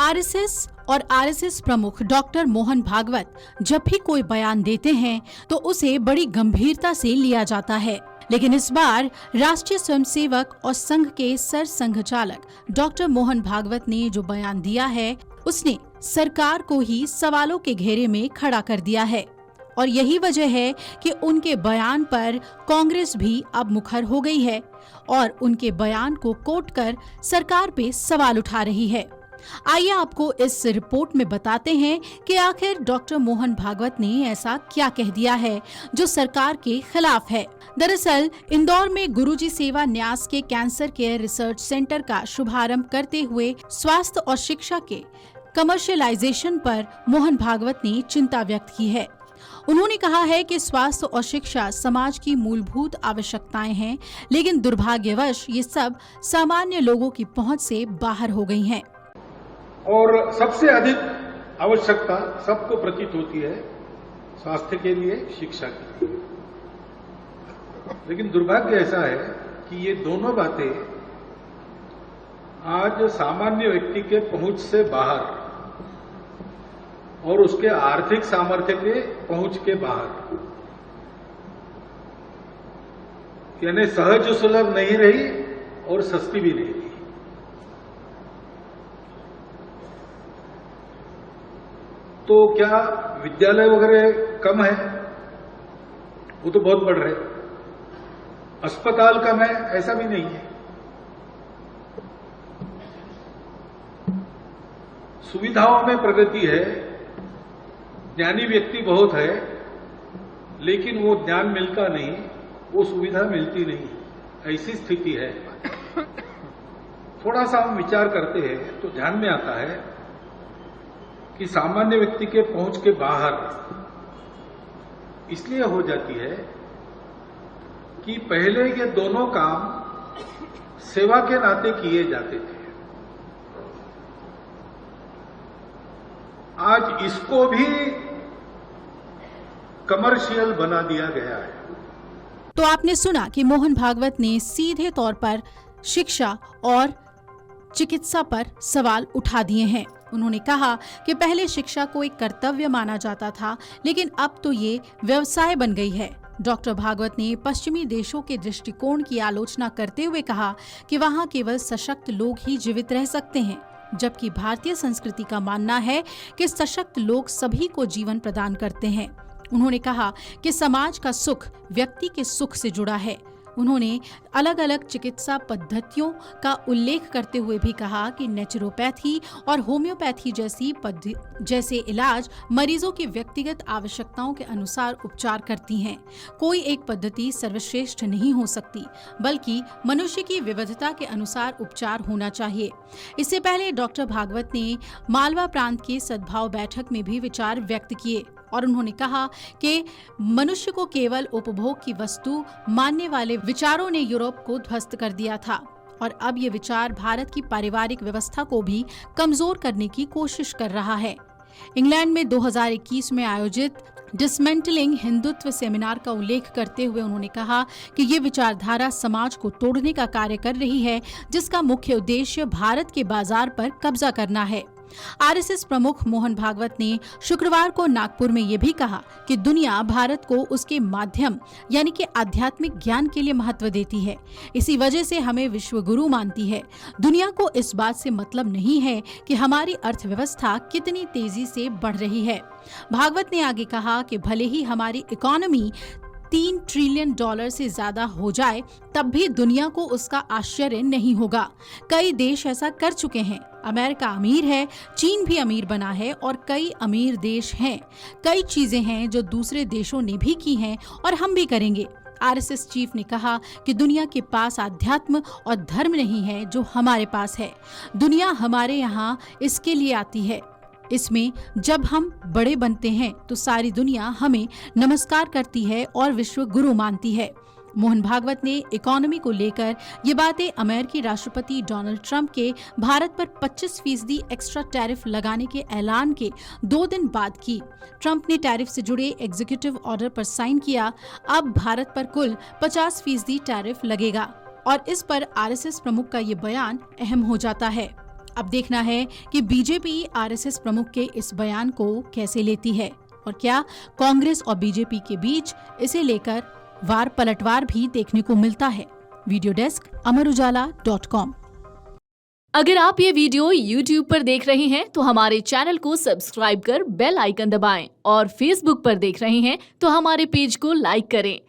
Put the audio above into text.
RSS और RSS प्रमुख doctor Mohan Bhagwat जब भी कोई बयान देते हैं तो उसे बड़ी गंभीरता से लिया जाता है, लेकिन इस बार राष्ट्रीय स्वयंसेवक और संघ के सर संघचालक डॉक्टर मोहन भागवत ने जो बयान दिया है उसने सरकार को ही सवालों के घेरे में खड़ा कर दिया है। और यही वजह है कि उनके बयान पर कांग्रेस भी अब मुखर हो गई है और उनके बयान को कोट कर सरकार पे सवाल उठा रही है। आइए आपको इस रिपोर्ट में बताते हैं कि आखिर डॉक्टर मोहन भागवत ने ऐसा क्या कह दिया है जो सरकार के खिलाफ है। दरअसल इंदौर में गुरुजी सेवा न्यास के कैंसर केयर रिसर्च सेंटर का शुभारंभ करते हुए स्वास्थ्य और शिक्षा के कमर्शियलाइजेशन पर मोहन भागवत ने चिंता व्यक्त की है। उन्होंने कहा है कि स्वास्थ्य और शिक्षा समाज की मूलभूत आवश्यकताएं हैं, लेकिन दुर्भाग्यवश ये सब सामान्य लोगों की पहुंच से बाहर हो गई हैं। और सबसे अधिक आवश्यकता सबको प्रतीत होती है स्वास्थ्य के लिए, शिक्षा के लिए। लेकिन दुर्भाग्य ऐसा है कि ये दोनों बातें आज सामान्य व्यक्ति के पहुंच से बाहर और उसके आर्थिक सामर्थ्य के पहुंच के बाहर, यानी सहज सुलभ नहीं रही और सस्ती भी नहीं रही। तो क्या विद्यालय वगैरह कम है? वो तो बहुत बढ़ रहे। अस्पताल कम है? ऐसा भी नहीं है। सुविधाओं में प्रगति है, ज्ञानी व्यक्ति बहुत है, लेकिन वो ज्ञान मिलता नहीं, वो सुविधा मिलती नहीं, ऐसी स्थिति है। थोड़ा सा हम विचार करते हैं तो ध्यान में आता है कि सामान्य व्यक्ति के पहुंच के बाहर इसलिए हो जाती है कि पहले ये दोनों काम सेवा के नाते किए जाते थे। आज इसको भी कमर्शियल बना दिया गया है। तो आपने सुना कि मोहन भागवत ने सीधे तौर पर शिक्षा और चिकित्सा पर सवाल उठा दिए हैं। उन्होंने कहा कि पहले शिक्षा को एक कर्तव्य माना जाता था, लेकिन अब तो ये व्यवसाय बन गई है। डॉक्टर भागवत ने पश्चिमी देशों के दृष्टिकोण की आलोचना करते हुए कहा कि वहाँ केवल सशक्त लोग ही जीवित रह सकते हैं, जबकि भारतीय संस्कृति का मानना है कि सशक्त लोग सभी को जीवन प्रदान करते हैं। उन्होंने कहा कि समाज का सुख व्यक्ति के सुख से जुड़ा है। उन्होंने अलग अलग चिकित्सा पद्धतियों का उल्लेख करते हुए भी कहा कि नेचुरोपैथी और होम्योपैथी जैसे इलाज मरीजों की व्यक्तिगत आवश्यकताओं के अनुसार उपचार करती हैं। कोई एक पद्धति सर्वश्रेष्ठ नहीं हो सकती, बल्कि मनुष्य की विविधता के अनुसार उपचार होना चाहिए। इससे पहले डॉक्टर भागवत ने मालवा प्रांत की सद्भाव बैठक में भी विचार व्यक्त किए और उन्होंने कहा कि मनुष्य को केवल उपभोग की वस्तु मानने वाले विचारों ने यूरोप को ध्वस्त कर दिया था और अब ये विचार भारत की पारिवारिक व्यवस्था को भी कमजोर करने की कोशिश कर रहा है। इंग्लैंड में 2021 में आयोजित डिसमेंटलिंग हिंदुत्व सेमिनार का उल्लेख करते हुए उन्होंने कहा कि ये विचारधारा समाज को तोड़ने का कार्य कर रही है, जिसका मुख्य उद्देश्य भारत के बाजार पर कब्जा करना है। आरएसएस प्रमुख मोहन भागवत ने शुक्रवार को नागपुर में ये भी कहा कि दुनिया भारत को उसके माध्यम यानी कि आध्यात्मिक ज्ञान के लिए महत्व देती है। इसी वजह से हमें विश्व गुरु मानती है। दुनिया को इस बात से मतलब नहीं है कि हमारी अर्थव्यवस्था कितनी तेजी से बढ़ रही है। भागवत ने आगे कहा कि भले ही हमारी इकोनॉमी $3 ट्रिलियन से ज्यादा हो जाए, तब भी दुनिया को उसका आश्चर्य नहीं होगा। कई देश ऐसा कर चुके हैं। अमेरिका अमीर है, चीन भी अमीर बना है और कई अमीर देश हैं। कई चीजें हैं जो दूसरे देशों ने भी की हैं और हम भी करेंगे। आरएसएस चीफ ने कहा कि दुनिया के पास आध्यात्म और धर्म नहीं है जो हमारे पास है। दुनिया हमारे यहाँ इसके लिए आती है। इसमें जब हम बड़े बनते हैं तो सारी दुनिया हमें नमस्कार करती है और विश्व गुरु मानती है। मोहन भागवत ने इकोनॉमी को लेकर ये बातें अमेरिकी राष्ट्रपति डोनाल्ड ट्रंप के भारत पर 25% एक्स्ट्रा टैरिफ लगाने के ऐलान के 2 दिन बाद की। ट्रंप ने टैरिफ से जुड़े एग्जीक्यूटिव ऑर्डर पर साइन किया। अब भारत पर कुल 50% टैरिफ लगेगा और इस पर आरएसएस प्रमुख का ये बयान अहम हो जाता है। अब देखना है कि बीजेपी आरएसएस प्रमुख के इस बयान को कैसे लेती है और क्या कांग्रेस और बीजेपी के बीच इसे लेकर वार पलटवार भी देखने को मिलता है। Video desk amarujala.com। अगर आप ये वीडियो YouTube पर देख रहे हैं तो हमारे चैनल को सब्सक्राइब कर बेल आइकन दबाएं और Facebook पर देख रहे हैं तो हमारे पेज को लाइक करें।